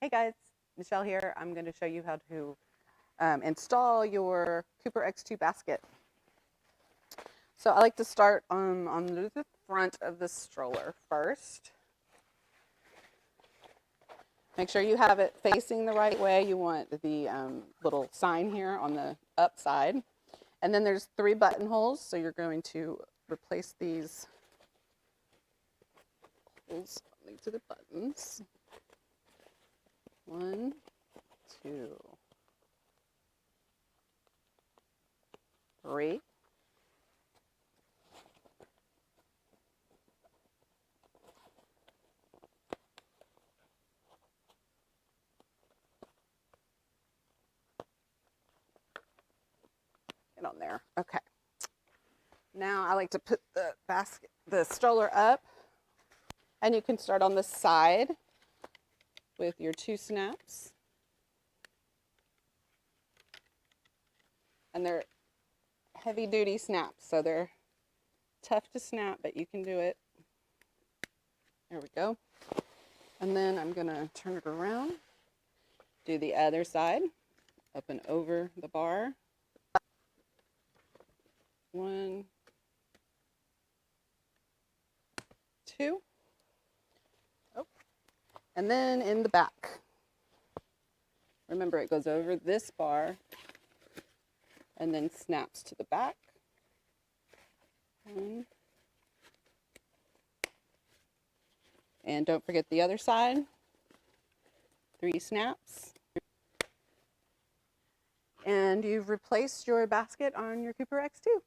Hey guys, Michelle here. I'm going to show you how to install your KooperX2 basket. So I like to start on the front of the stroller first. Make sure you have it facing the right way. You want the little sign here on the up side. And then there's 3 buttonholes, so you're going to replace these holes to the buttons. 1, 2, 3. Get on there. Okay. Now I like to put the stroller up, and you can start on the side with your 2 snaps. And they're heavy duty snaps, so they're tough to snap, but you can do it. There we go. And then I'm gonna turn it around, do the other side, up and over the bar. 1, 2. Oh, and then in the back. Remember, it goes over this bar and then snaps to the back. 1. And don't forget the other side. 3 snaps. And you've replaced your basket on your KooperX2.